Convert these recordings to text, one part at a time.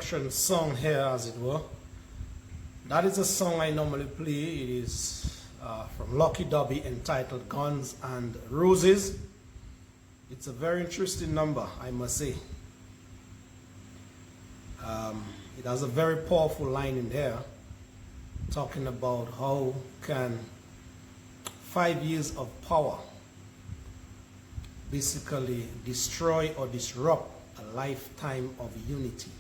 introduction song here, as it were. That is a song I normally play. It is from Lucky Dubby, entitled Guns and Roses. It's a very interesting number, I must say. It has a very powerful line in there talking about how can 5 years of power basically destroy or disrupt a lifetime of unity.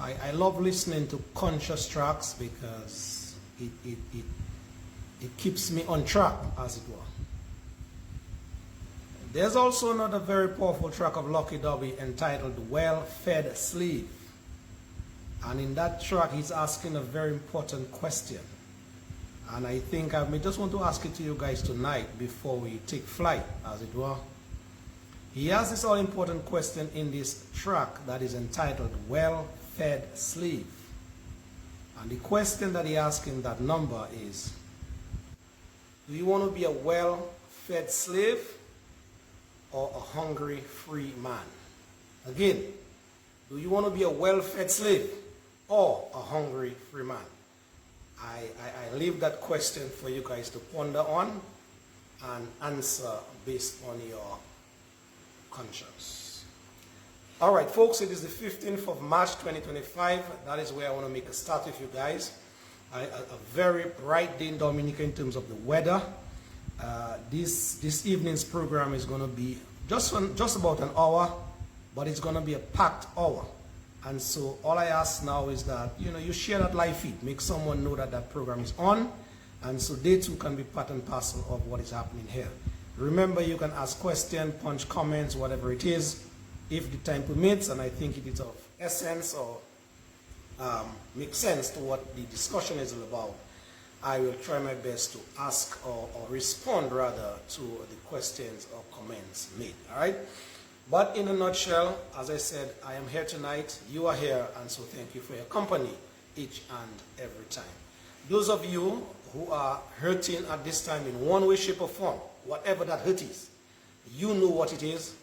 I love listening to conscious tracks because it keeps me on track, as it were. There's also another very powerful track of Lucky Dubby entitled Well-Fed Slave. And in that track, he's asking a very important question. And I think I may just want to ask it to you guys tonight before we take flight, as it were. He has this all-important question in this track that is entitled Well-Fed Slave. And the question that he asks in that number is, do you want to be a well-fed slave or a hungry free man? Again, do you want to be a well-fed slave or a hungry free man? I leave that question for you guys to ponder on and answer based on your conscience. All right, folks, it is the 15th of March 2025. That is where I want to make a start with you guys. A very bright day in Dominica in terms of the weather. This evening's program is going to be just about an hour, but it's going to be a packed hour. And so all I ask now is that, you share that live feed. Make someone know that that program is on. And so they too can be part and parcel of what is happening here. Remember, you can ask questions, punch comments, whatever it is, if the time permits. And I think it is of essence or makes sense to what the discussion is all about. I will try my best to ask or respond rather to the questions or comments made. All right? But in a nutshell, as I said, I am here tonight, you are here, and so thank you for your company each and every time. Those of you who are hurting at this time in one way, shape, or form, whatever that hurt is, you know what it is.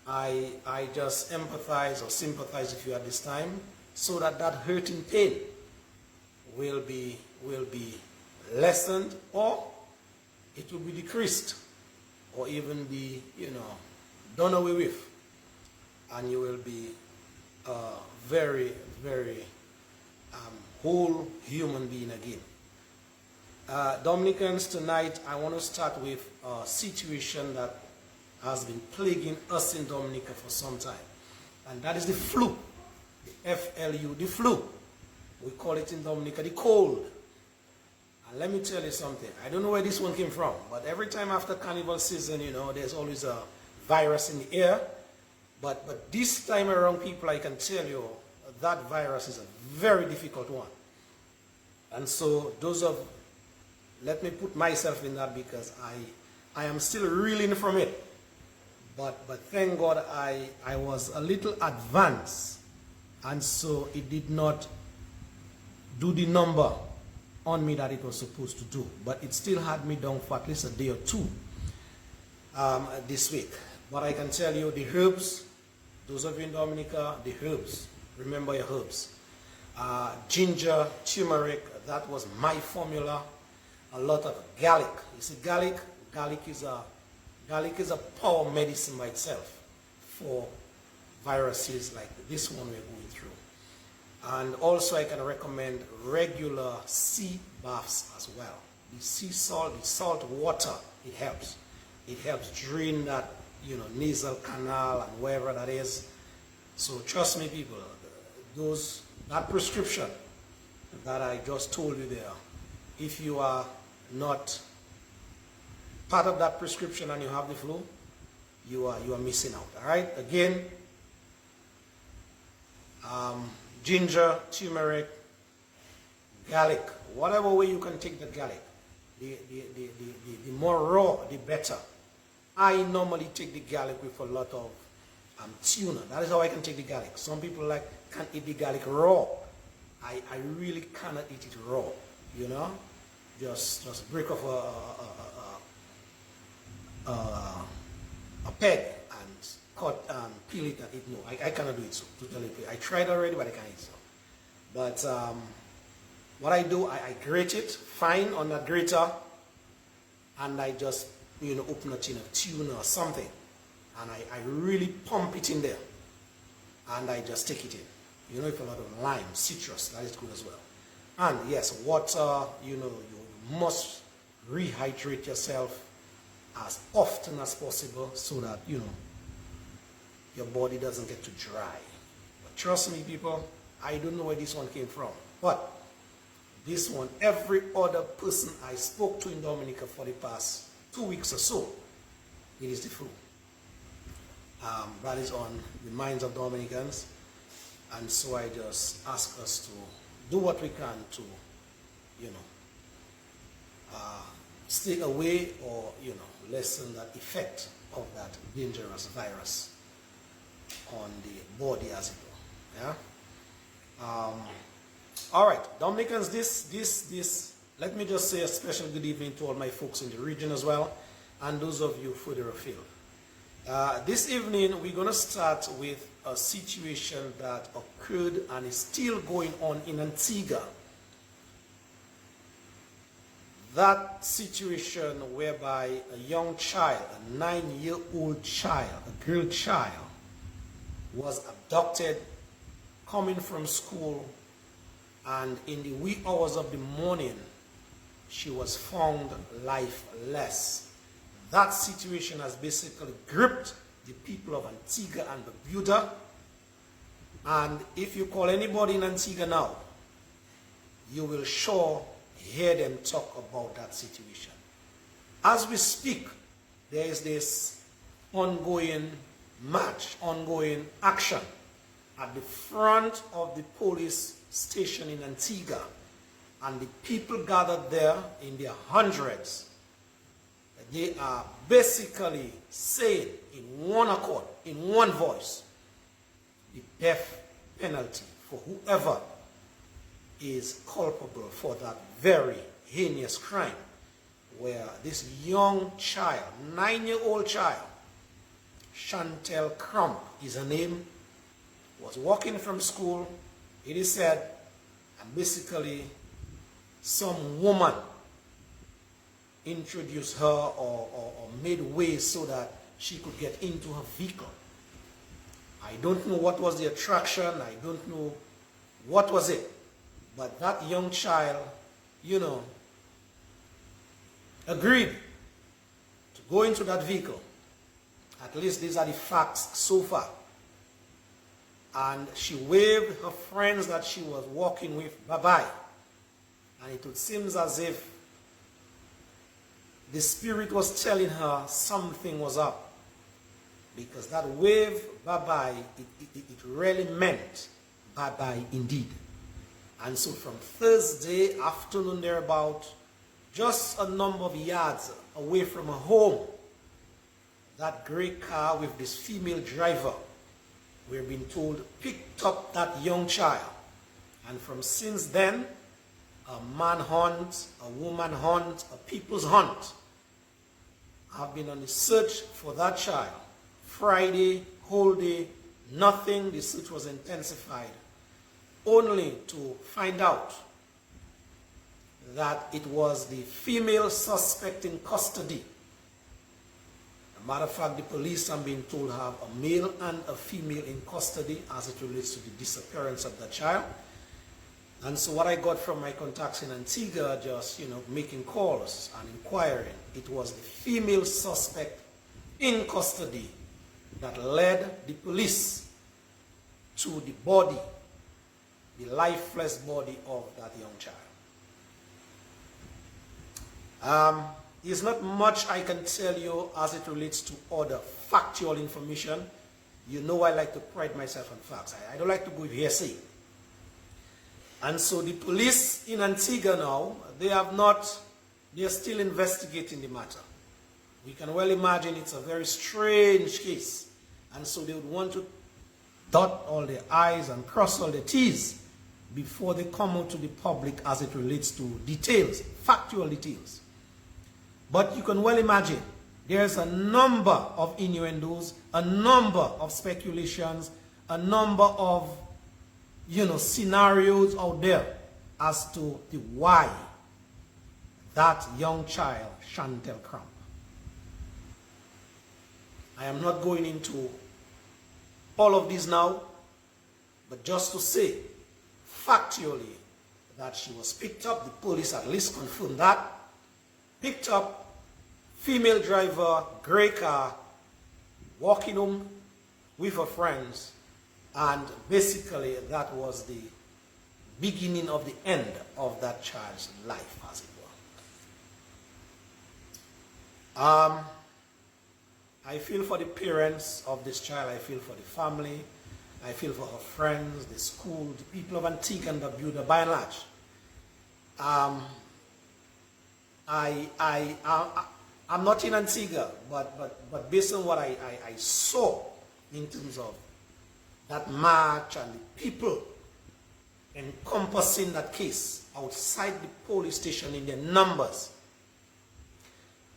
I just empathize or sympathize with you at this time so that that hurting pain will be lessened, or it will be decreased, or even be, done away with, and you will be a very, very whole human being again. Dominicans, tonight I want to start with a situation that has been plaguing us in Dominica for some time, and that is the flu, the FLU, the flu. We call it in Dominica the cold. And let me tell you something, I don't know where this one came from, but every time after carnival season, there's always a virus in the air, but this time around, people, I can tell you that virus is a very difficult one. And so let me put myself in that, because I am still reeling from it, but thank God I was a little advanced, and so it did not do the number on me that it was supposed to do, but it still had me down for at least a day or two this week. But I can tell you the herbs, those of you in Dominica, the herbs, remember your herbs. Ginger, turmeric, that was my formula. A lot of garlic. You see, garlic is a power medicine by itself for viruses like this one we're going through. And also I can recommend regular sea baths as well. The sea salt, the salt water, it helps. It helps drain that nasal canal and wherever that is. So trust me, people, that prescription that I just told you there, if you are not part of that prescription and you have the flu, you are missing out. All right, again, ginger, turmeric, garlic, whatever way you can take the garlic, the more raw the better. I normally take the garlic with a lot of tuna. That is how I can take the garlic. Some people can't eat the garlic raw. I really cannot eat it raw, Just break off a peg and cut and peel it and eat. No, I cannot do it so. To tell you, I tried already, but I can't eat so. But what I do, I grate it fine on that grater, and I just, open a tin of tuna or something, and I really pump it in there, and I just take it in. If a lot of lime, citrus, that is good as well. And yes, water, you must rehydrate yourself as often as possible so that, your body doesn't get too dry. But trust me, people, I don't know where this one came from. But this one, every other person I spoke to in Dominica for the past 2 weeks or so, it is the flu. That is on the minds of Dominicans. And so I just ask us to do what we can to, stay away or, lessen that effect of that dangerous virus on the body as it were. Yeah? All right, Dominicans, let me just say a special good evening to all my folks in the region as well, and those of you further afield. This evening, we're going to start with a situation that occurred and is still going on in Antigua. That situation whereby a young child, a 9-year-old child, a girl child, was abducted coming from school, and in the wee hours of the morning, she was found lifeless. That situation has basically gripped the people of Antigua and Barbuda, and if you call anybody in Antigua now, you will sure hear them talk about that situation. As we speak, there is this ongoing march, ongoing action at the front of the police station in Antigua, and the people gathered there in their hundreds. They are basically saying in one accord, in one voice, the death penalty for whoever is culpable for that very heinous crime, where this young child, 9-year-old child, Chantel Crump is her name, was walking from school, it is said, and basically some woman introduced her or made way so that she could get into her vehicle. I don't know what was the attraction, I don't know what was it, but that young child, agreed to go into that vehicle. At least these are the facts so far. And she waved her friends that she was walking with bye-bye. And it would seem as if the spirit was telling her something was up. Because that wave bye-bye, it really meant bye-bye indeed. And so from Thursday afternoon thereabout, just a number of yards away from her home, that gray car with this female driver, we're being told, picked up that young child. And from since then, a man hunt, a woman hunt, a people's hunt have been on the search for that child. Friday, whole day, nothing. The search was intensified, only to find out that it was the female suspect in custody. As a matter of fact, the police, I'm being told, have a male and a female in custody as it relates to the disappearance of the child. And so what I got from my contacts in Antigua, just, making calls and inquiring, it was the female suspect in custody that led the police to the body, the lifeless body of that young child. There's not much I can tell you as it relates to other factual information. You know I like to pride myself on facts. I don't like to go with hearsay. And so the police in Antigua now, they are still investigating the matter. We can well imagine it's a very strange case. And so they would want to dot all their I's and cross all their T's before they come out to the public as it relates to details, factual details. But you can well imagine There's a number of innuendos, a number of speculations, a number of, scenarios out there as to the why that young child, Chantel Crump. I am not going into all of these now, but just to say factually that she was picked up, the police at least confirmed that, picked up, female driver, grey car, walking home with her friends, and basically that was the beginning of the end of that child's life, as it were. I feel for the parents of this child, I feel for the family, I feel for her friends, the school, the people of Antigua and Barbuda by and large. I'm not in Antigua, but based on what I saw in terms of that march and the people encompassing that case outside the police station in their numbers,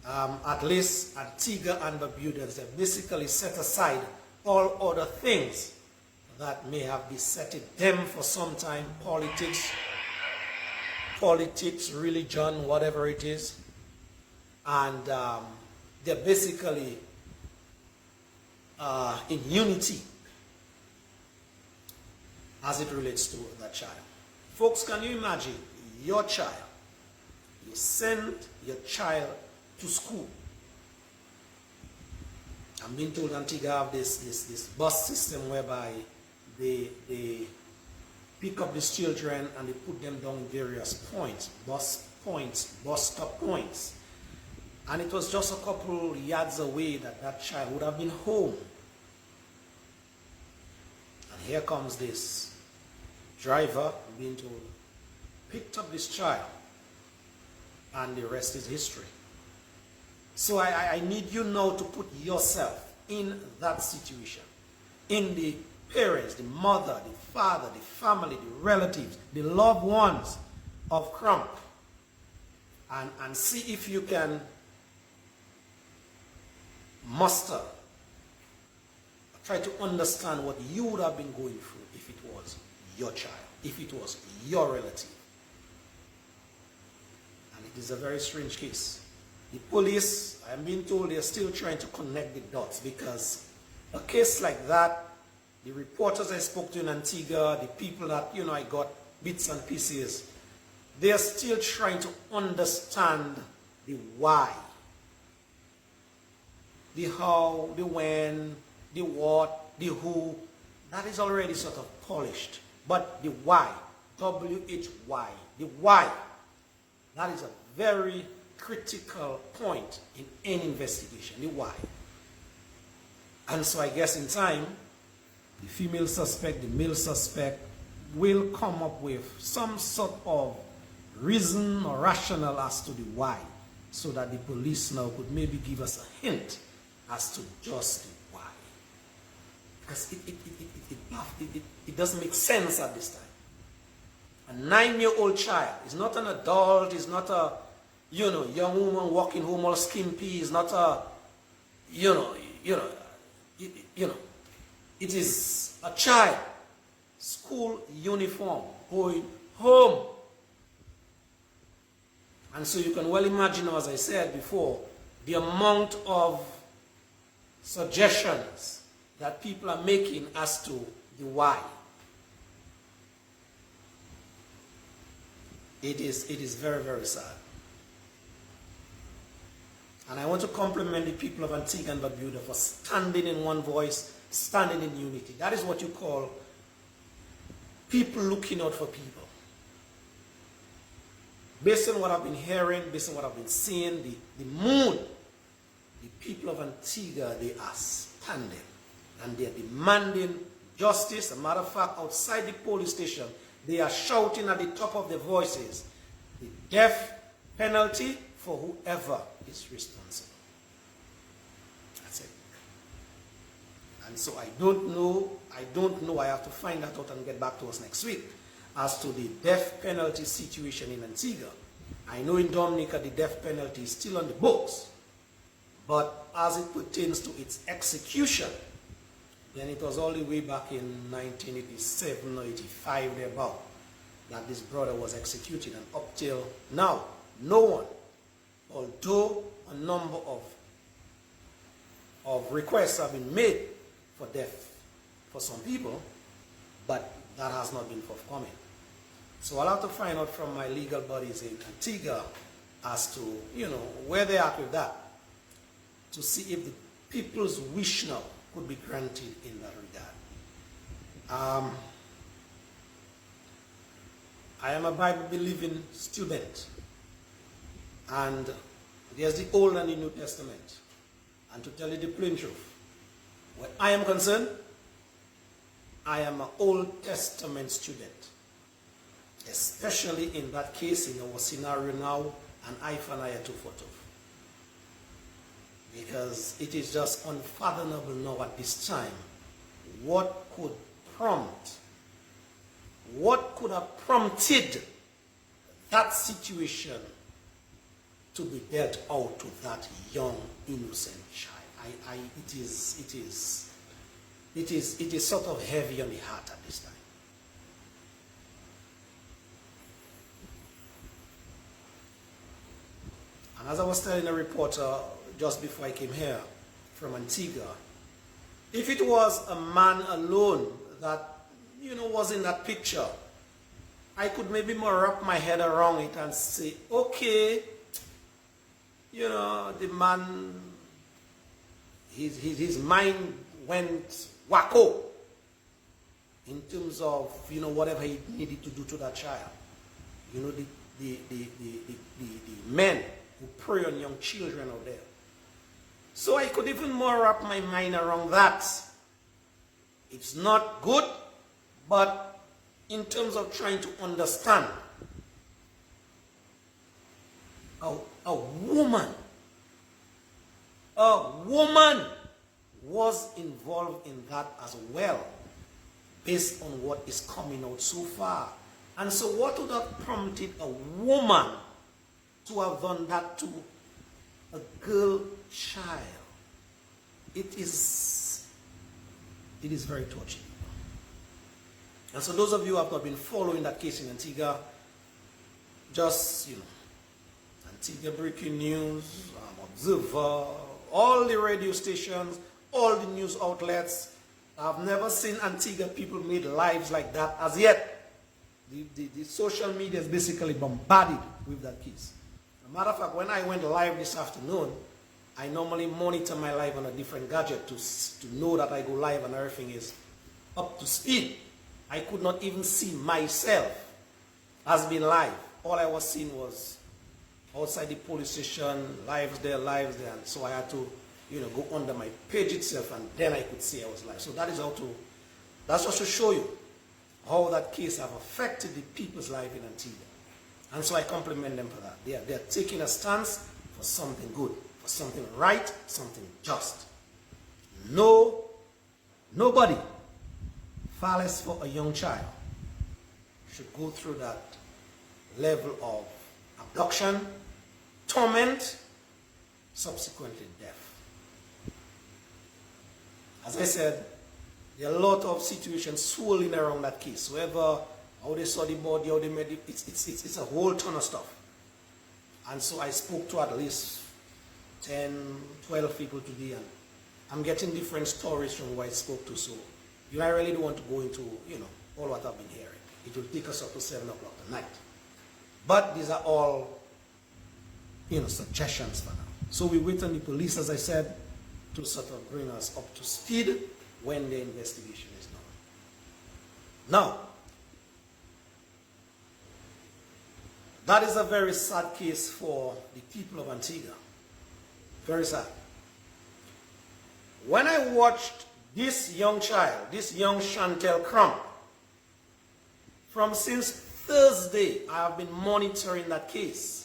at least Antigua and Barbuda have basically set aside all other things that may have besetted them for some time, politics, religion, whatever it is, and they're basically in unity as it relates to that child. Folks, can you imagine your child, you send your child to school. I'm being told Antigua have this bus system whereby they pick up these children and they put them down in various points, bus stop points. And it was just a couple yards away that child would have been home. And here comes this driver, being told, picked up this child, and the rest is history. So I need you now to put yourself in that situation, in the parents, the mother, the father, the family, the relatives, the loved ones of Crump, and see if you can muster, try to understand what you would have been going through if it was your child, if it was your relative. And it is a very strange case. The police, I'm being told, they're still trying to connect the dots, because a case like that, the reporters I spoke to in Antigua, the people that, I got bits and pieces, they are still trying to understand the why. The how, the when, the what, the who, that is already sort of polished. But the why, W-H-Y, the why, that is a very critical point in any investigation, the why. And so I guess in time, the female suspect, the male suspect will come up with some sort of reason or rationale as to the why, so that the police now could maybe give us a hint as to just the why. Because it doesn't make sense at this time. A 9-year-old child is not an adult, is not a young woman walking home all skimpy, is not a, it is a child, school uniform, going home. And so you can well imagine, as I said before, the amount of suggestions that people are making as to the why. It is very, very sad. And I want to compliment the people of Antigua and Barbuda for standing in one voice, standing in unity. That is what you call people looking out for people. Based on what I've been hearing, based on what I've been seeing, the mood, the people of Antigua, they are standing and they are demanding justice. As a matter of fact, outside the police station, they are shouting at the top of their voices the death penalty for whoever is responsible. That's it. And so I don't know, I have to find that out and get back to us next week as to the death penalty situation in Antigua. I know in Dominica the death penalty is still on the books, But as it pertains to its execution, then it was all the way back in 1987 or 85 thereabout that this brother was executed, and up till now, no one, although a number of requests have been made for death for some people, but that has not been forthcoming. So I'll have to find out from my legal buddies in Antigua as to, where they are with that, to see if the people's wish now could be granted in that regard. I am a Bible-believing student, and there's the Old and the New Testament. And to tell you the plain truth, where I am concerned, I am an Old Testament student, especially in that case, in our scenario now, an eye for an eye, a tooth for tooth. Because it is just unfathomable now at this time what could have prompted that situation to be dealt out to that young innocent child. It is sort of heavy on the heart at this time. And as I was telling a reporter just before I came here from Antigua, if it was a man alone that, was in that picture, I could maybe more wrap my head around it and say, okay, the man, his mind went wacko in terms of, whatever he needed to do to that child. The men who prey on young children out there. So I could even more wrap my mind around that. It's not good, but in terms of trying to understand a woman was involved in that as well, based on what is coming out so far. And so what would have prompted a woman to have done that to a girl child? It is very touching. And so those of you who have not been following that case in Antigua, just, Antigua Breaking News, Observer, all the radio stations, all the news outlets, I've never seen Antigua people made lives like that as yet. The social media is basically bombarded with that case. As a matter of fact, when I went live this afternoon, I normally monitor my live on a different gadget to know that I go live and everything is up to speed. I could not even see myself as being live. All I was seeing was outside the police station, lives there, and so I had to, go under my page itself, and then I could see I was live. So that's just to show you how that case have affected the people's life in Antigua. And so I compliment them for that. They are taking a stance for something good, for something right, something just. Nobody, far less for a young child, should go through that level of abduction, torment, subsequently death. As I said, there are a lot of situations swirling around that case. Whether how they saw the body, how they made it, it's a whole ton of stuff. And so I spoke to at least 10, 12 people today, and I'm getting different stories from who I spoke to. So, I really don't want to go into, all what I've been hearing. It will take us up to 7 o'clock tonight. But these are all, suggestions for now. So we wait on the police, as I said, to sort of bring us up to speed when the investigation is done. Now, that is a very sad case for the people of Antigua. Very sad. When I watched this young child, this young Chantel Crump, from since Thursday, I have been monitoring that case.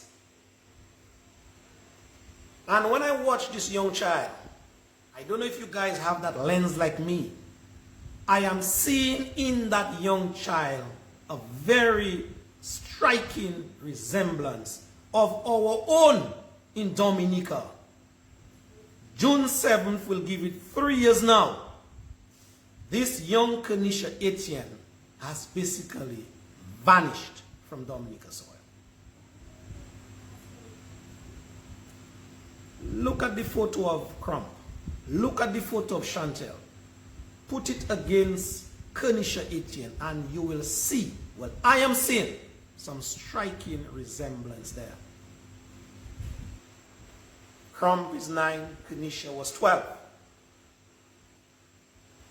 And when I watch this young child, I don't know if you guys have that lens like me. I am seeing in that young child a very striking resemblance of our own in Dominica. June 7th will give it 3 years now. This young Kenisha Etienne has basically vanished from Dominica soil. Look at the photo of Crump. Look at the photo of Chantel. Put it against Kenisha Etienne and you will see, well, I am seeing some striking resemblance there. Crump is 9, Kenisha was 12.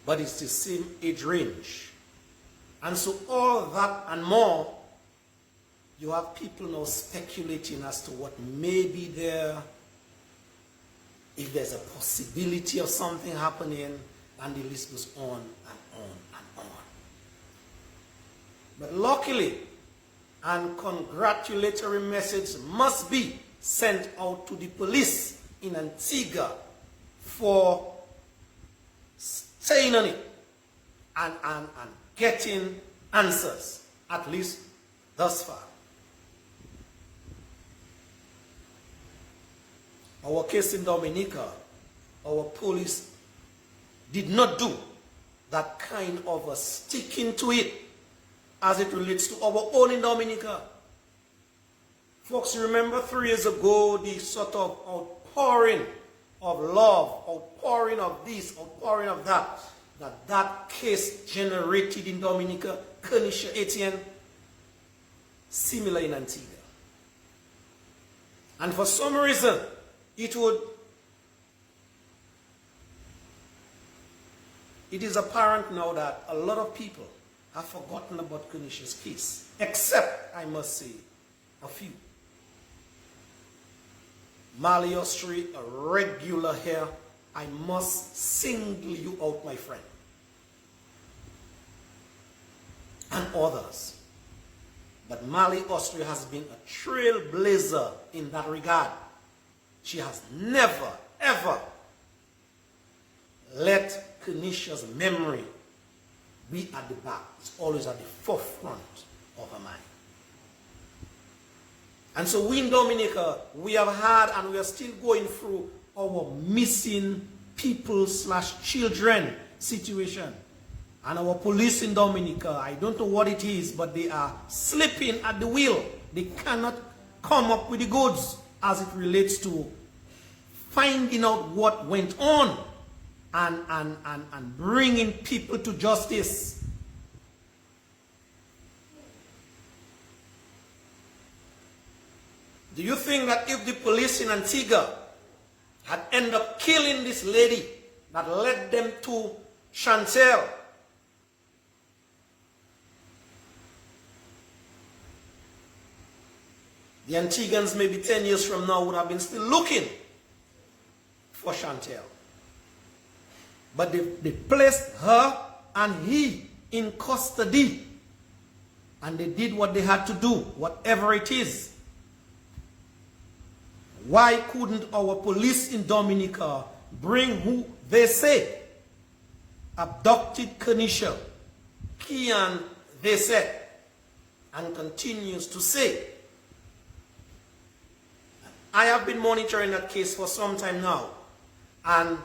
But it's the same age range. And so all that and more, you have people now speculating as to what may be there, if there's a possibility of something happening, and the list goes on and on and on. But luckily, and congratulatory message must be sent out to the police in Antigua for staying on it and getting answers, at least thus far. Our case in Dominica, our police did not do that kind of a sticking to it as it relates to our own in Dominica. Folks, you remember 3 years ago, the sort of outpouring of love, outpouring of this, outpouring of that, that case generated in Dominica, Kenisha Etienne, similar in Antigua. And for some reason, it is apparent now that a lot of people have forgotten about Kenisha's case, except, I must say, a few. Mali Ostri, a regular here, I must single you out, my friend. And others. But Mali Ostri has been a trailblazer in that regard. She has never, ever let Kenisha's memory be at the back. It's always at the forefront of her mind. And so we in Dominica, we have had and we are still going through our missing people / children situation. And our police in Dominica, I don't know what it is, but they are slipping at the wheel. They cannot come up with the goods as it relates to finding out what went on and bringing people to justice. Do you think that if the police in Antigua had ended up killing this lady that led them to Chantel, the Antiguans maybe 10 years from now would have been still looking for Chantel? But they placed her and he in custody. And they did what they had to do, whatever it is. Why couldn't our police in Dominica bring who they say abducted Kenisha? Kian, they said, and continues to say. I have been monitoring that case for some time now, and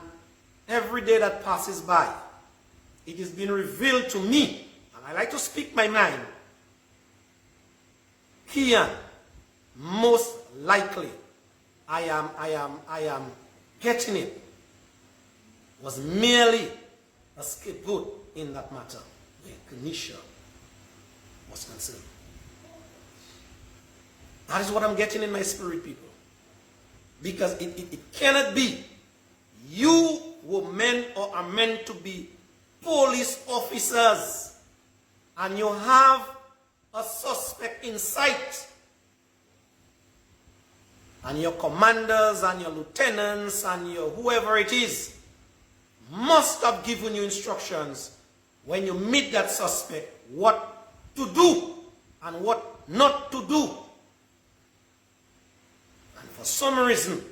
every day that passes by, it has been revealed to me, and I like to speak my mind. Kian, most likely, I am getting it, was merely a scapegoat in that matter where Kenisha was concerned. That is what I'm getting in my spirit, people. Because it cannot be you were meant or are meant to be police officers and you have a suspect in sight. And your commanders and your lieutenants and your whoever it is must have given you instructions when you meet that suspect what to do and what not to do. And for some reason,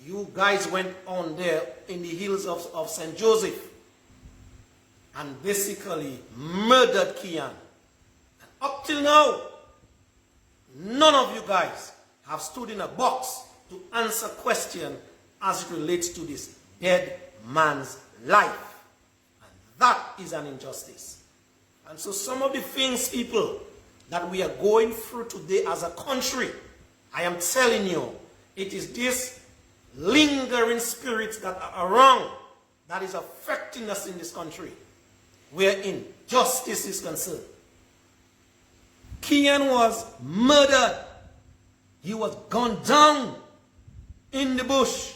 you guys went on there in the hills of St. Joseph and basically murdered Kian. And up till now, none of you guys have stood in a box to answer questions as it relates to this. dead man's life. And that is an injustice. And so some of the things, people, that we are going through today as a country, I am telling you, it is this lingering spirits that are wrong that is affecting us in this country, where injustice is concerned. Kian was murdered. He was gunned down in the bush.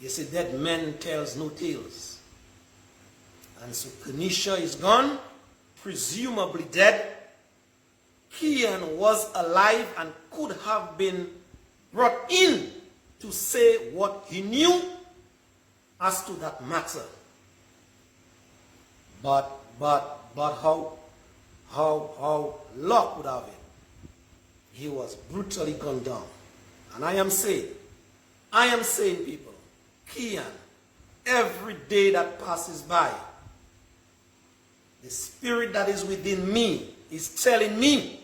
You see, dead man tells no tales. And so Kenisha is gone, presumably dead. Kian was alive and could have been brought in to say what he knew as to that matter. But how luck would have it? He was brutally gunned down. And I am saying people, Kian, every day that passes by, the spirit that is within me is telling me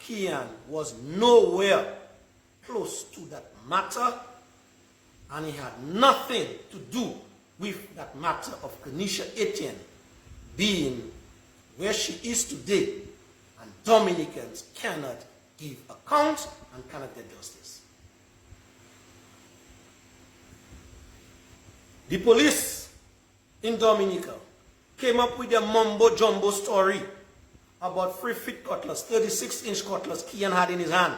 Kian was nowhere close to that matter, and he had nothing to do with that matter of Kenisha Etienne being where she is today, and Dominicans cannot give account and cannot get justice. The police in Dominica came up with a mumbo-jumbo story about 3-foot cutlass, 36-inch cutlass Kian had in his hand.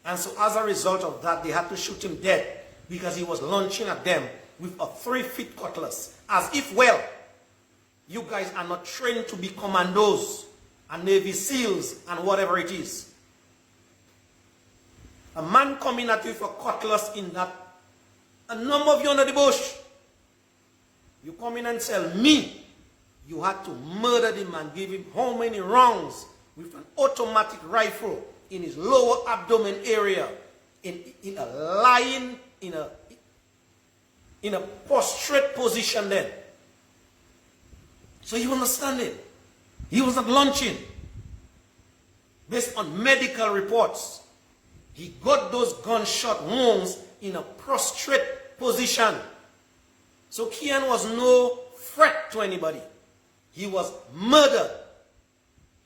And so as a result of that, they had to shoot him dead because he was launching at them with a 3-foot cutlass. As if, well, you guys are not trained to be commandos and Navy SEALs and whatever it is. A man coming at you with a cutlass in that, a number of you under the bush. You come in and tell me you had to murder the man, give him how many rounds with an automatic rifle in his lower abdomen area, in a lying, in a prostrate position then. So you understand it. He was not launching. Based on medical reports, he got those gunshot wounds in a prostrate position. So Kian was no threat to anybody. He was murdered.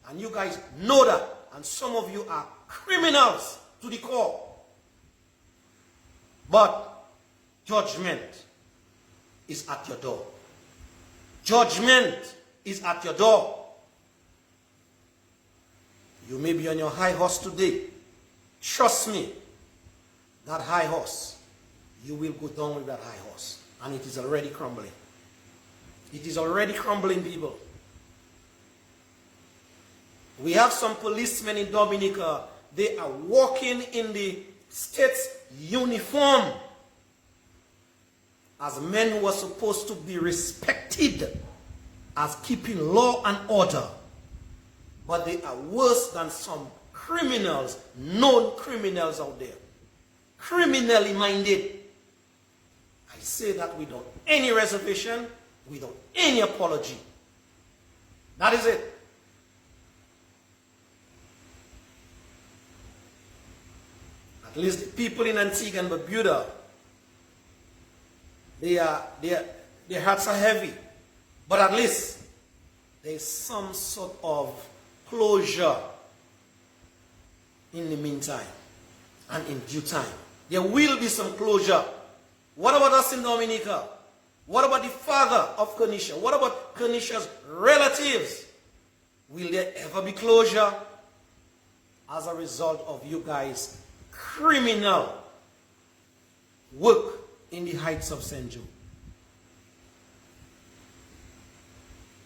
And you guys know that. And some of you are criminals to the core. But judgment is at your door. Judgment is at your door. You may be on your high horse today. Trust me, that high horse, you will go down with that high horse. And it is already crumbling. It is already crumbling, people. We have some policemen in Dominica. They are walking in the state's uniform as men who are supposed to be respected as keeping law and order. But they are worse than some criminals, known criminals out there. Criminally minded. I say that without any reservation, without any apology. That is it. At least the people in Antigua and Barbuda, their hearts are heavy. But at least there is some sort of closure in the meantime and in due time. There will be some closure. What about us in Dominica? What about the father of Kenisha? What about Kenisha's relatives? Will there ever be closure as a result of you guys' criminal work in the heights of St. Joe?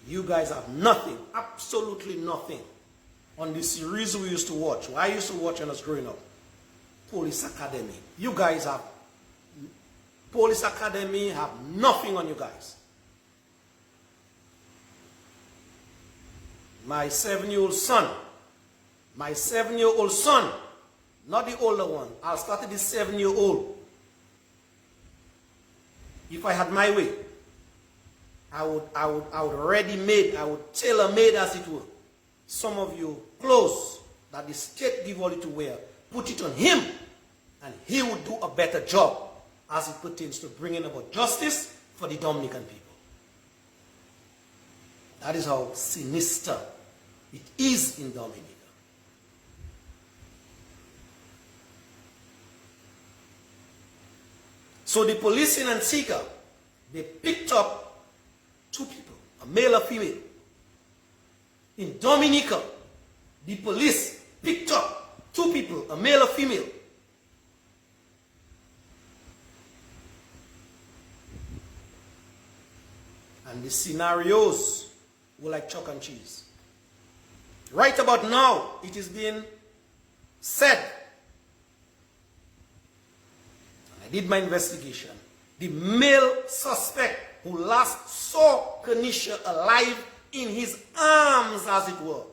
You guys have nothing, absolutely nothing on the series we used to watch. I used to watch when I was growing up. Police Academy. You guys have, Police Academy have nothing on you guys. My 7-year-old son, not the older one, I'll start at the 7-year-old. If I had my way, I would ready-made, I would tailor-made, as it were, some of you clothes that the state give all you to wear, put it on him, and he would do a better job as it pertains to bringing about justice for the Dominican people. That is how sinister it is in Dominica. So the police in Antigua, they picked up 2 people, a male and a female. In Dominica, the police picked up 2 people, a male and a female. And the scenarios were like chalk and cheese. Right about now, it is being said, and I did my investigation, the male suspect who last saw Kenisha alive in his arms, as it were,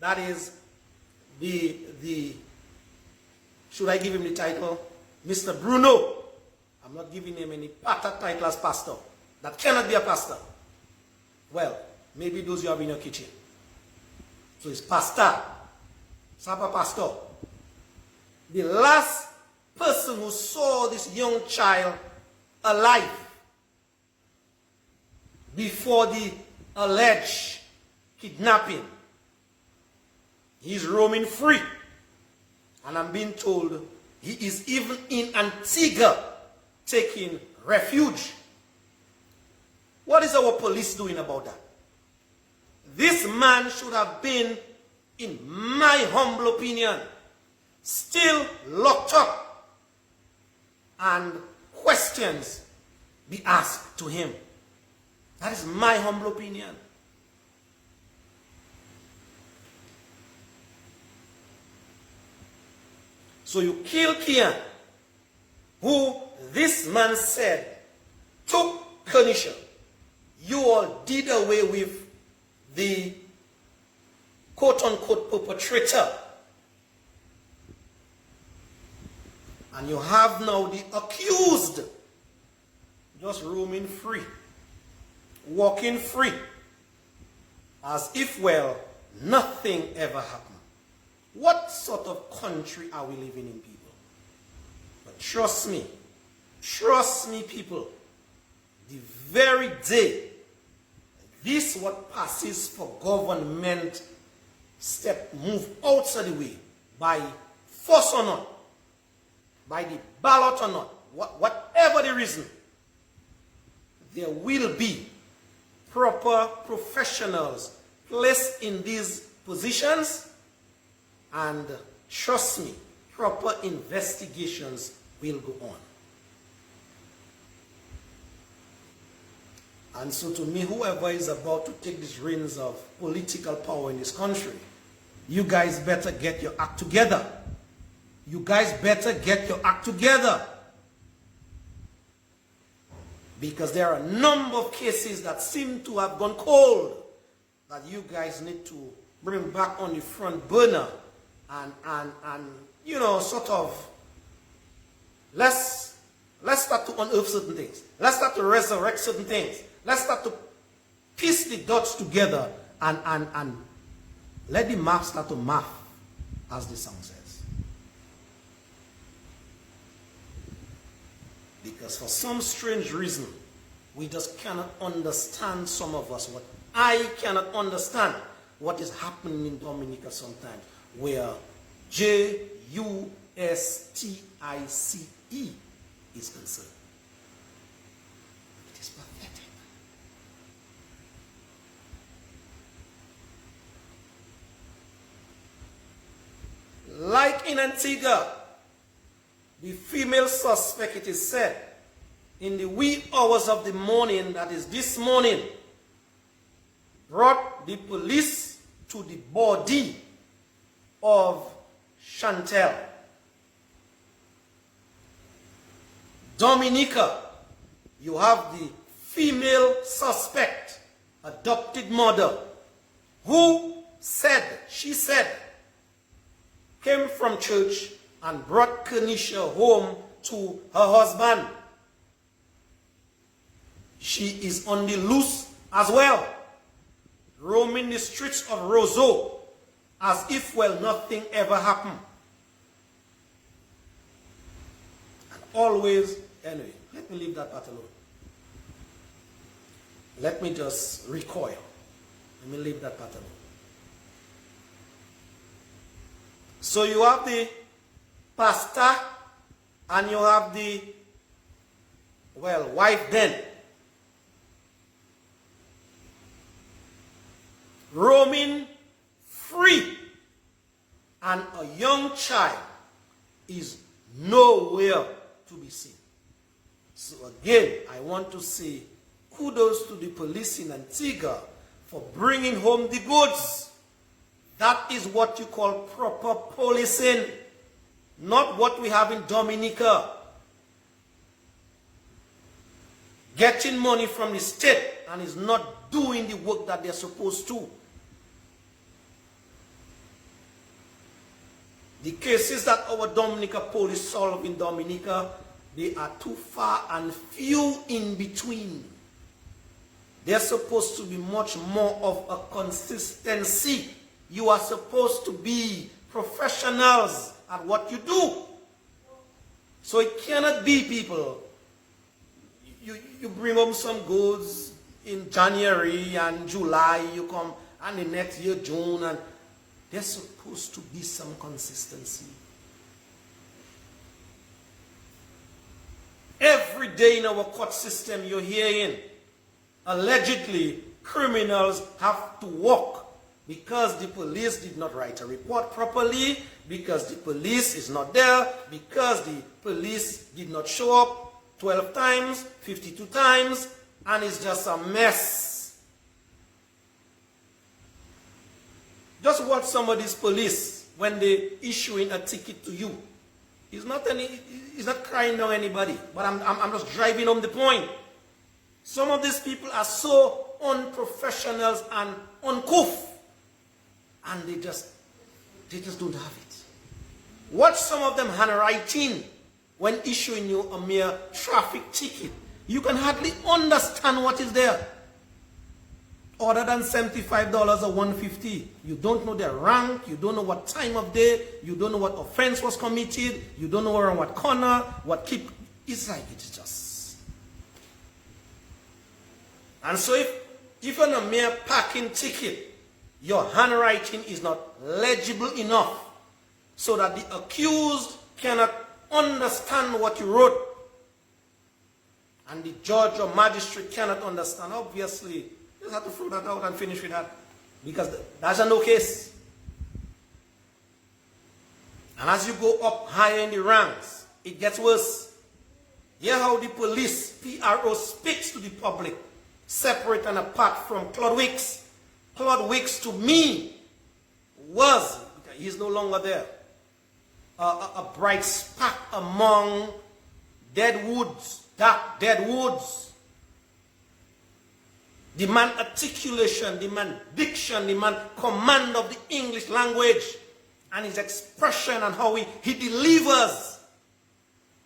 that is should I give him the title? Mr. Bruno. I'm not giving him any title as pastor. That cannot be a pastor. Well, maybe those you have in your kitchen. So it's pastor. Sapa pastor. The last person who saw this young child alive before the alleged kidnapping, he's roaming free. And I'm being told he is even in Antigua taking refuge. What is our police doing about that? This man should have been, in my humble opinion, still locked up and questions be asked to him. That is my humble opinion. So you kill Kian, who this man said took Kenisha. You all did away with the quote-unquote perpetrator. And you have now the accused just roaming free, walking free, as if, well, nothing ever happened. What sort of country are we living in, people? But trust me, people, the very day this what passes for government move outside the way, by force or not, by the ballot or not, whatever the reason, there will be proper professionals placed in these positions, and trust me, proper investigations will go on. And so to me, whoever is about to take these reins of political power in this country, you guys better get your act together. You guys better get your act together. Because there are a number of cases that seem to have gone cold that you guys need to bring back on the front burner and you know, sort of, let's start to unearth certain things. Let's start to resurrect certain things. Let's start to piece the dots together and let the map start to map, as the song says. Because for some strange reason, we just cannot understand, some of us, what I cannot understand what is happening in Dominica sometimes, where Justice is concerned. It is pathetic. Like in Antigua, the female suspect, it is said, in the wee hours of the morning, that is this morning, brought the police to the body of Chantel. Dominica, you have the female suspect, adopted mother, who said, she said, came from church and brought Kenisha home to her husband. She is on the loose as well, roaming the streets of Roseau as if, well, nothing ever happened. always, anyway, let me leave that part alone. Let me just recoil. Let me leave that part alone. So you have the pastor and you have the, well, wife then. Roaming free. And a young child is nowhere to be seen. So again, I want to say kudos to the police in Antigua for bringing home the goods. That is what you call proper policing, not what we have in Dominica. Getting money from the state and is not doing the work that they're supposed to. The cases that our Dominica police solve in Dominica, they are too far and few in between. They're supposed to be much more of a consistency. You are supposed to be professionals at what you do. So it cannot be, people, you bring home some goods in January and July, you come, and the next year, June, and there's supposed to be some consistency. Every day in our court system, you're hearing, allegedly, criminals have to walk because the police did not write a report properly, because the police is not there, because the police did not show up 12 times, 52 times, and it's just a mess. Just watch some of these police when they issuing a ticket to you. It's not crying down anybody, but I'm just driving home the point. Some of these people are so unprofessional and uncouth, and they just don't have it. Watch some of them handwriting when issuing you a mere traffic ticket. You can hardly understand what is there. Other than $75 or $150, you don't know their rank, you don't know what time of day, you don't know what offense was committed, you don't know around what corner, what keep. It's like it's just. And so if on a mere parking ticket, your handwriting is not legible enough so that the accused cannot understand what you wrote, and the judge or magistrate cannot understand, obviously, you just have to throw that out and finish with that, because that's a no case. And as you go up higher in the ranks, it gets worse. Hear how the police, PRO, speaks to the public, separate and apart from Claude Wicks. Claude Wicks, to me, was, he's no longer there, a bright spark among dead woods, dark dead woods. The man articulation, the man diction, the man command of the English language, and his expression and how he delivers.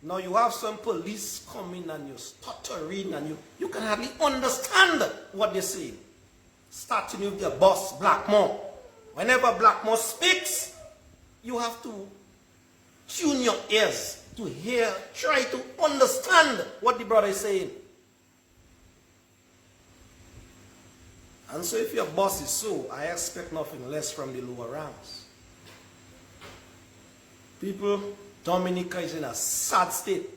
Now you have some police coming and you're stuttering and you can hardly understand what they're saying. Starting with their boss, Blackmore. Whenever Blackmore speaks, you have to tune your ears to hear, try to understand what the brother is saying. And so if your boss is so, I expect nothing less from the lower ranks. People, Dominica is in a sad state.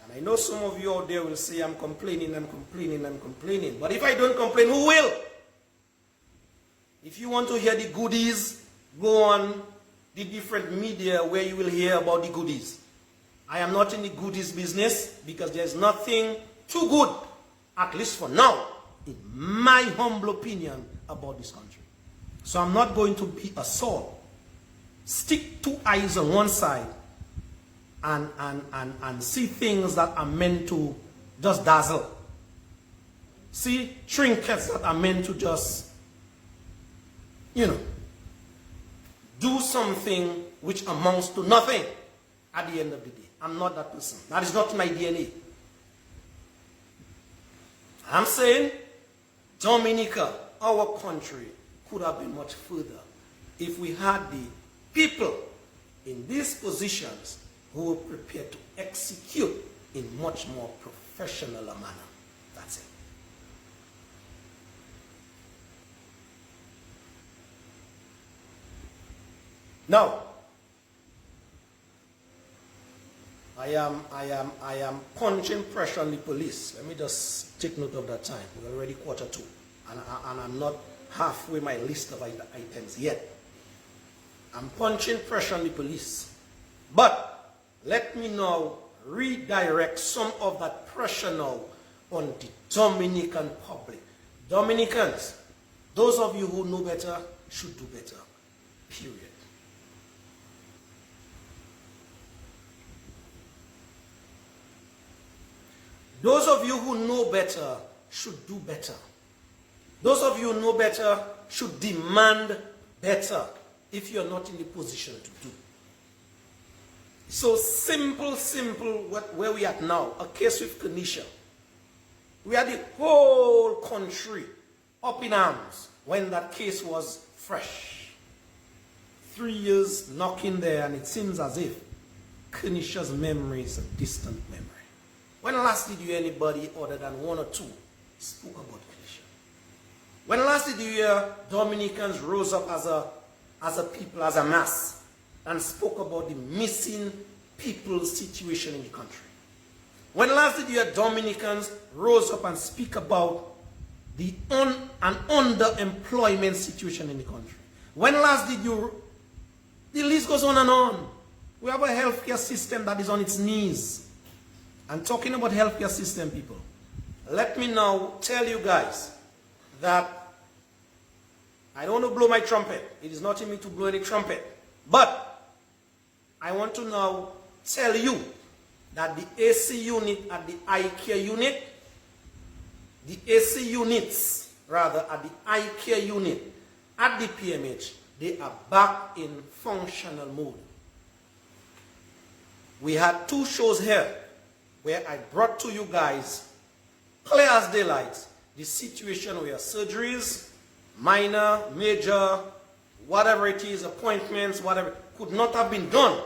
And I know some of you out there will say, I'm complaining. But if I don't complain, who will? If you want to hear the goodies, go on the different media where you will hear about the goodies. I am not in the goodies business because there's nothing too good, at least for now, in my humble opinion, about this country. So I'm not going to be a Saul. Stick two eyes on one side and see things that are meant to just dazzle. See trinkets that are meant to just, do something which amounts to nothing at the end of the day. I'm not that person. That is not my DNA. I'm saying Dominica, our country, could have been much further if we had the people in these positions who are prepared to execute in much more professional a manner. That's it. Now, I am punching pressure on the police. Let me just take note of that time. We're already 1:45, and I'm not halfway my list of items yet. I'm punching pressure on the police. But let me now redirect some of that pressure now on the Dominican public. Dominicans, those of you who know better should do better. Period. Those of you who know better should do better. Those of you who know better should demand better if you're not in the position to do. So simple, where we at now, a case with Kenisha. We had the whole country up in arms when that case was fresh. 3 years knocking there, and it seems as if Kenisha's memory is a distant memory. When last did you hear anybody other than one or two spoke about Kenisha? When last did you hear Dominicans rose up as a people, as a mass, and spoke about the missing people's situation in the country? When last did you hear Dominicans rose up and speak about the underemployment situation in the country? When last did you... The list goes on and on. We have a healthcare system that is on its knees. And talking about healthcare system, people, let me now tell you guys that I don't want to blow my trumpet. It is not in me to blow any trumpet. But I want to now tell you that the AC unit at the eye care unit, the AC units, rather, at the eye care unit at the PMH, they are back in functional mode. We had 2 shows here where I brought to you guys, clear as daylight, the situation where surgeries, minor, major, whatever it is, appointments, whatever, could not have been done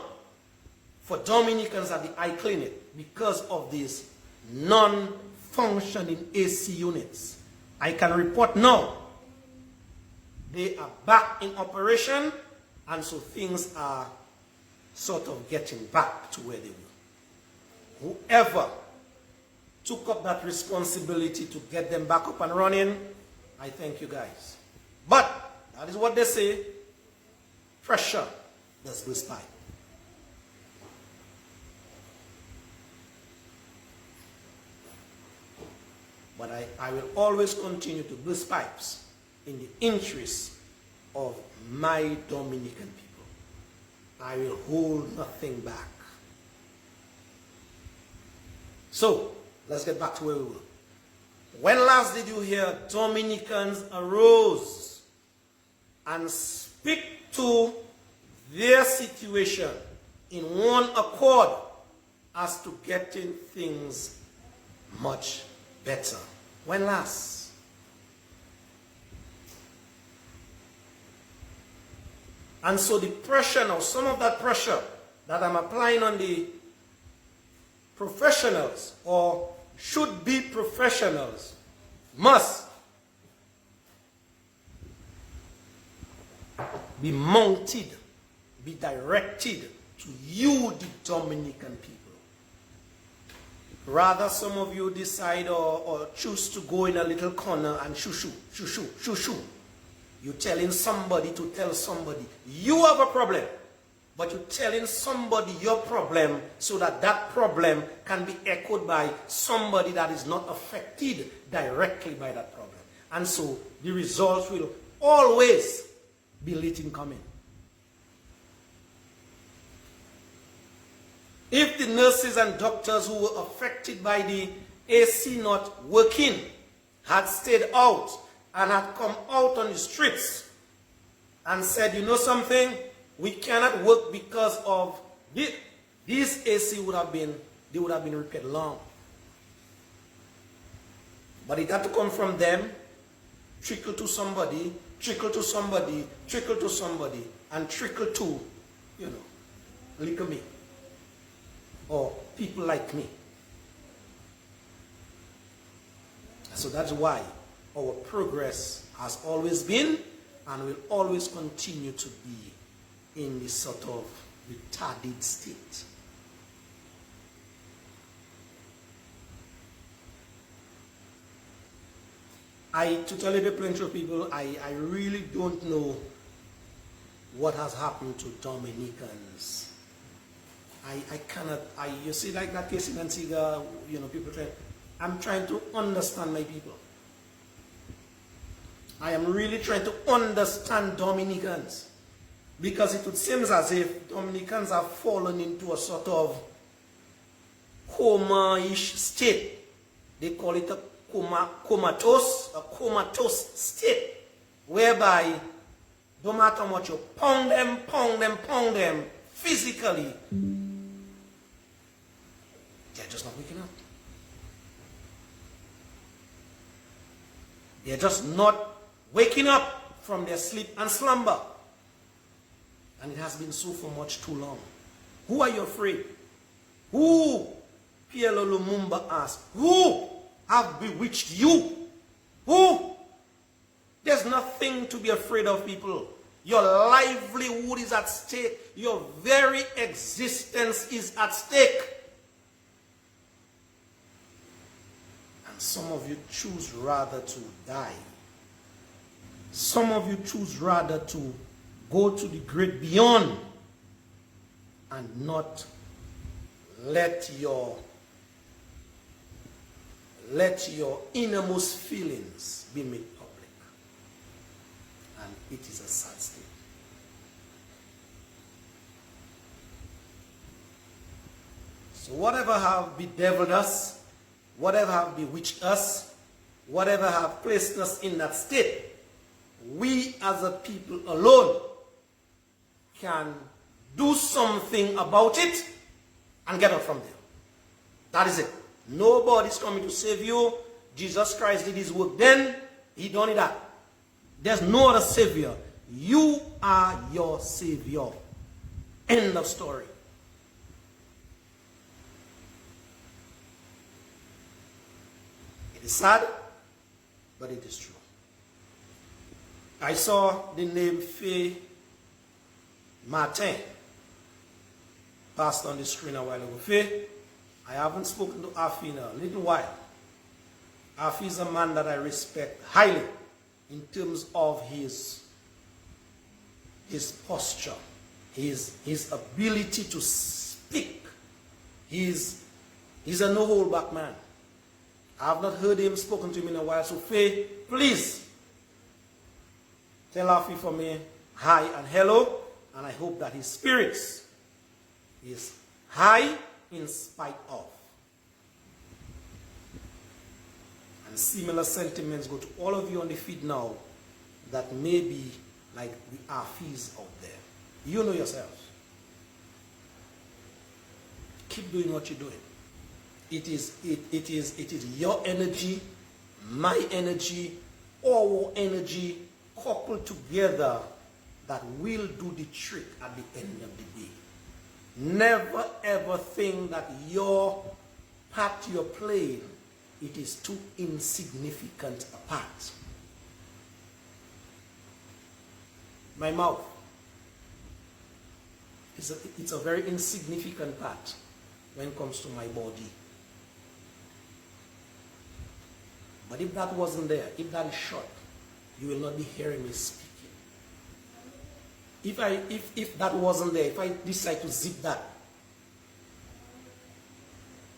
for Dominicans at the eye clinic because of these non-functioning AC units. I can report now, they are back in operation, and so things are sort of getting back to where they were. Whoever took up that responsibility to get them back up and running, I thank you guys. But that is what they say, pressure does burst pipe. But I will always continue to burst pipes in the interest of my Dominican people. I will hold nothing back. So, let's get back to where we were. When last did you hear Dominicans arose and speak to their situation in one accord as to getting things much better? When last? And so the pressure now, some of that pressure that I'm applying on the professionals, or should be professionals, must be mounted, be directed to you, the Dominican people. Rather, some of you decide or choose to go in a little corner and shoo. You're telling somebody to tell somebody, you have a problem. But you're telling somebody your problem so that that problem can be echoed by somebody that is not affected directly by that problem. And so the results will always be late in coming. If the nurses and doctors who were affected by the AC not working had stayed out and had come out on the streets and said, you know something, we cannot work because of this, AC would have been repaired long. But it had to come from them, trickle to somebody, trickle to somebody, trickle to somebody, and trickle to, you know, look at me. or people like me. So that's why our progress has always been and will always continue to be in this sort of retarded state. To tell you the plain truth, people, I really don't know what has happened to Dominicans. I cannot, you see like that case in Antigua, people try, I'm trying to understand my people. I am really trying to understand Dominicans, because it would seem as if Dominicans have fallen into a sort of coma-ish state. They call it a comatose state, whereby no matter how much you pound them physically, they're just not waking up. They're just not waking up from their sleep and slumber. And it has been so for much too long. Who are you afraid? Who, Pierre Lumumba asked, who have bewitched you? Who? There's nothing to be afraid of, people. Your livelihood is at stake. Your very existence is at stake. And some of you choose rather to die. Some of you choose rather to go to the great beyond and not let your innermost feelings be made public. And it is a sad state. So whatever have bedeviled us, whatever have bewitched us, whatever have placed us in that state, we as a people alone can do something about it and get out from there. That is it. Nobody's coming to save you. Jesus Christ did his work then. He done it that. There's no other savior. You are your savior. End of story. It is sad, but it is true. I saw the name Faye Martin passed on the screen a while ago. Faye, I haven't spoken to Afi in a little while. Afi is a man that I respect highly in terms of his posture, his ability to speak. He's a no-hold-back man. I have not heard him spoken to him in a while. So Faye, please tell Afi for me hi and hello, and I hope that his spirits is high in spite of. And similar sentiments go to all of you on the feed now that may be like the Afis out there. You know yourselves. Keep doing what you're doing. It is your energy, my energy, our energy coupled together that will do the trick at the end of the day. Never ever think that your part you're playing, it is too insignificant a part. My mouth, it's a very insignificant part when it comes to my body. But if that wasn't there, if that is shut, you will not be hearing me speaking. If that wasn't there, if I decide to zip that,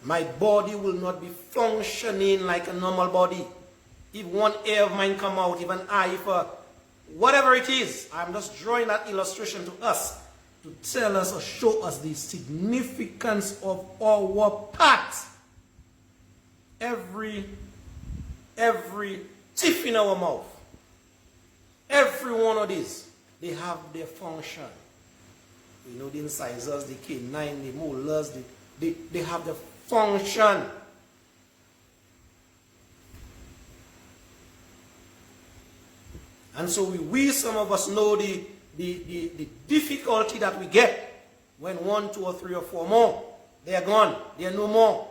my body will not be functioning like a normal body. If one ear of mine come out, if an eye, if whatever it is, I'm just drawing that illustration to us to tell us or show us the significance of our part. Every teeth in our mouth, every one of these, they have their function. You know, the incisors, the canine, the molars, they have their function. And so we some of us know the difficulty that we get when 1, 2, or 3, or 4 more They are gone. They are no more.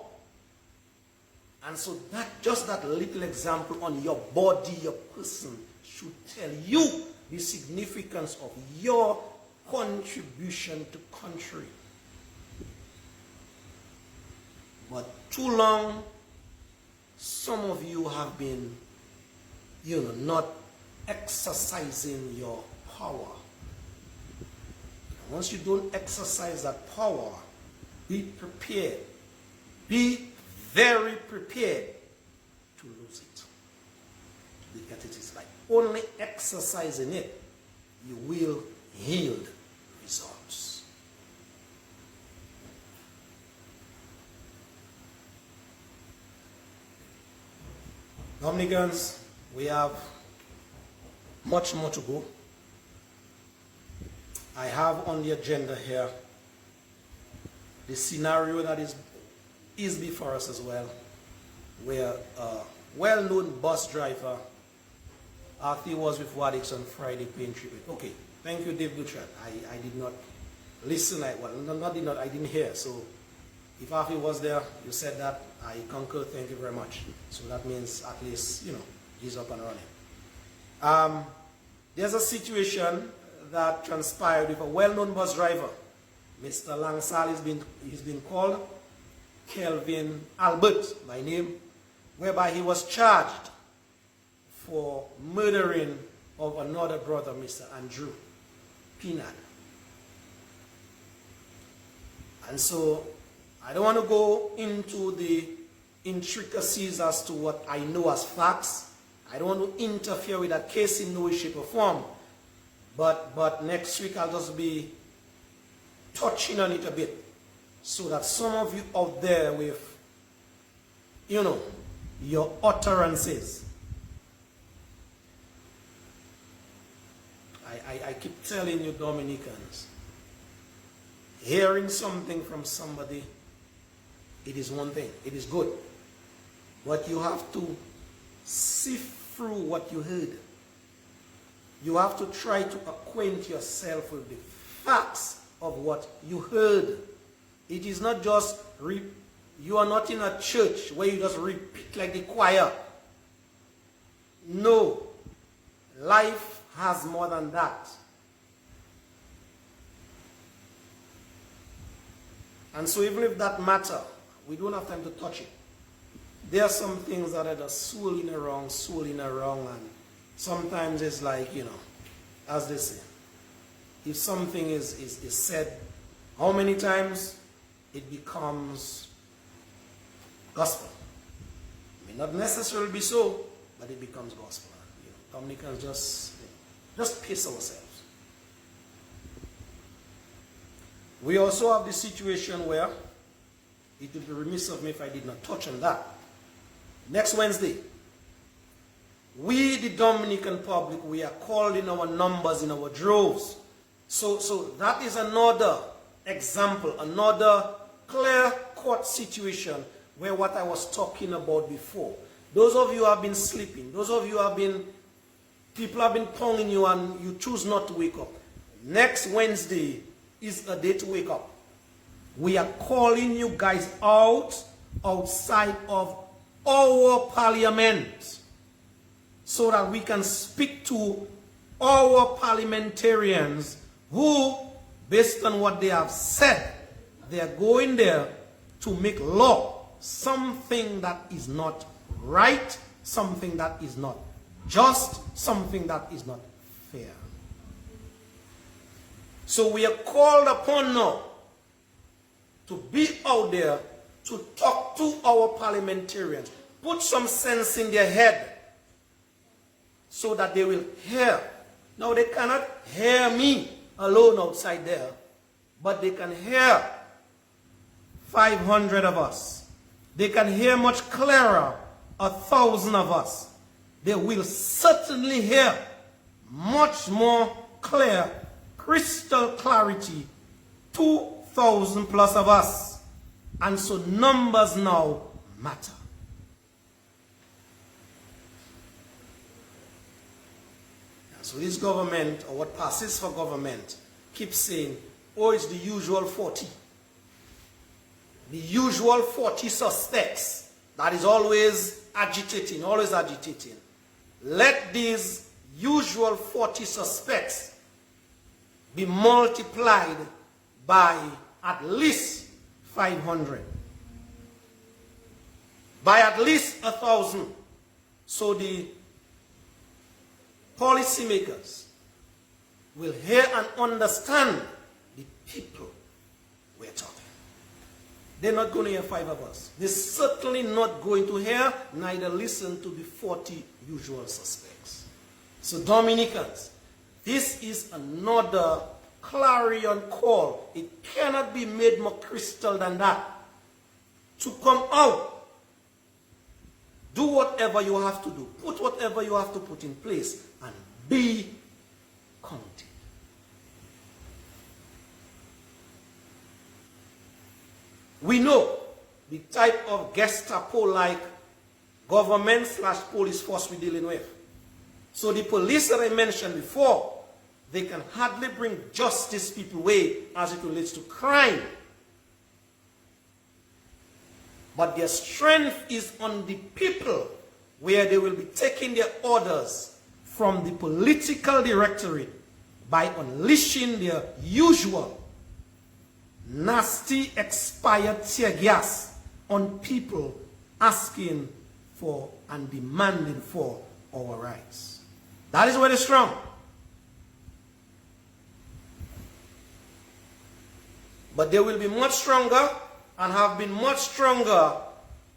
And so just that little example on your body, your person, should tell you the significance of your contribution to country. But too long, some of you have been, not exercising your power. Once you don't exercise that power, be prepared. Be very prepared to lose it. Because it is by only exercising it, you will yield results. Dominicans, we have much more to go. I have on the agenda here the scenario that is before us as well, where a well-known bus driver, Arthur was with Wadix on Friday paying tribute. Okay, thank you, Dave Butchert. I did not listen, I didn't hear. So if Arthur was there, you said that, I concur, thank you very much. So that means at least, he's up and running. There's a situation that transpired with a well-known bus driver. Mr. Langsal he's been called Kelvin Albert by name, whereby he was charged for murdering of another brother, Mr. Andrew Pinad. And so I don't want to go into the intricacies as to what I know as facts. I don't want to interfere with that case in no way, shape, or form. But next week I'll just be touching on it a bit, so that some of you out there with, your utterances. I keep telling you, Dominicans, hearing something from somebody, it is one thing, it is good. But you have to sift through what you heard. You have to try to acquaint yourself with the facts of what you heard. It is not just, you are not in a church where you just repeat like the choir. No. Life has more than that. And so even if that matter, we don't have time to touch it. There are some things that are just swirling around, and sometimes it's like, as they say, if something is said, how many times it becomes gospel. It may not necessarily be so, but it becomes gospel. Dominicans just pace ourselves. We also have the situation where it would be remiss of me if I did not touch on that. Next Wednesday, we, the Dominican public, we are called in our numbers, in our droves. So that is another example, another clear-cut situation where what I was talking about before. Those of you who have been sleeping, those of you who people have been pounding you and you choose not to wake up. Next Wednesday is a day to wake up. We are calling you guys outside of our parliament, so that we can speak to our parliamentarians who, based on what they have said, they are going there to make law, something that is not right, something that is not just, something that is not fair. So we are called upon now to be out there to talk to our parliamentarians, put some sense in their head so that they will hear. Now they cannot hear me alone outside there, but they can hear 500 of us. They can hear much clearer 1,000 of us. They will certainly hear much more clear, crystal clarity, 2,000 plus of us. And so numbers now matter. And so this government, or what passes for government, keeps saying, oh, it's the usual 40. the usual 40 suspects that is always agitating, let these usual 40 suspects be multiplied by at least 500, by at least 1,000, so the policymakers will hear and understand the people we're talking. They're not going to hear 5 of us. They're certainly not going to hear, neither listen to the 40 usual suspects. So Dominicans, this is another clarion call. It cannot be made more crystal than that. To come out, do whatever you have to do, put whatever you have to put in place, and be counted. We know the type of Gestapo-like government/police force we're dealing with. So the police that I mentioned before, they can hardly bring justice people way as it relates to crime. But their strength is on the people, where they will be taking their orders from the political directorate by unleashing their usual nasty expired tear gas on people asking for and demanding for our rights. That is where they're strong. But they will be much stronger and have been much stronger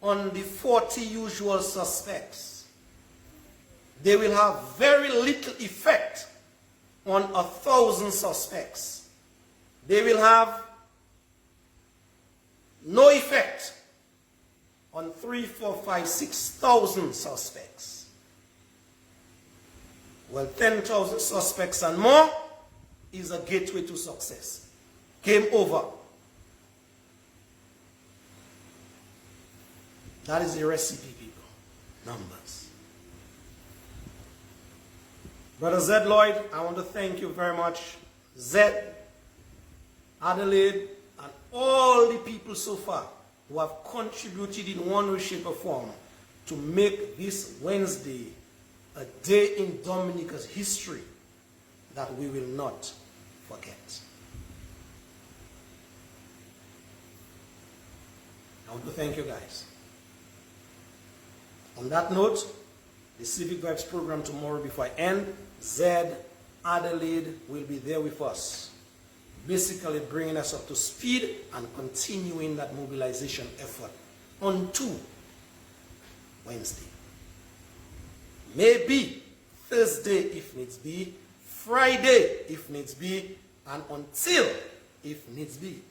on the 40 usual suspects. They will have very little effect on 1,000 suspects. They will have no effect on 3, 4, 5, 6,000 suspects. Well, 10,000 suspects and more is a gateway to success. Game over. That is the recipe, people. Numbers. Brother Zed Lloyd, I want to thank you very much. Zed, Adelaide, and all the people so far who have contributed in one way, shape, or form to make this Wednesday a day in Dominica's history that we will not forget. I want to thank you guys. On that note, the Civic Vibes program tomorrow before I end, Zed, Adelaide will be there with us, basically bringing us up to speed and continuing that mobilization effort onto Wednesday. Maybe Thursday if needs be, Friday if needs be, and until if needs be.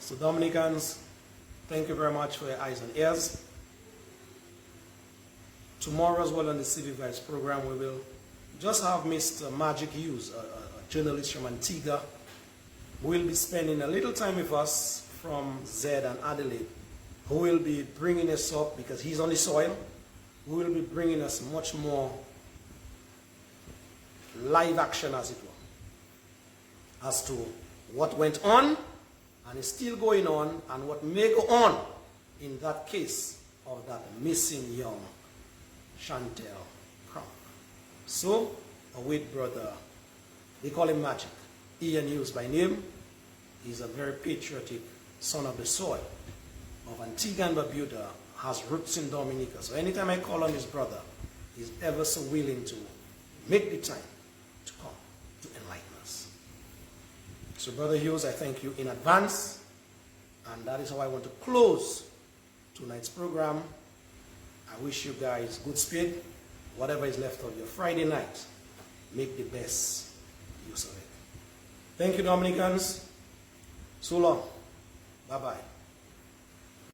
So Dominicans, thank you very much for your eyes and ears. Tomorrow as well on the Civic Vibes program, we will just have Mr. Magic Hughes, a journalist from Antigua, who will be spending a little time with us from Zed and Adelaide, who will be bringing us up, because he's on the soil, who will be bringing us much more live action, as it were, as to what went on and is still going on, and what may go on in that case of that missing young Chantel Crown. So, await brother, they call him Magic, Ian Hughes by name. He's a very patriotic son of the soil of Antigua and Barbuda, has roots in Dominica. So anytime I call on his brother, he's ever so willing to make the time to come to enlighten us. So Brother Hughes, I thank you in advance, and that is how I want to close tonight's program. I wish you guys good speed. Whatever is left of your Friday night, make the best use of it. Thank you, Dominicans. So long. Bye-bye.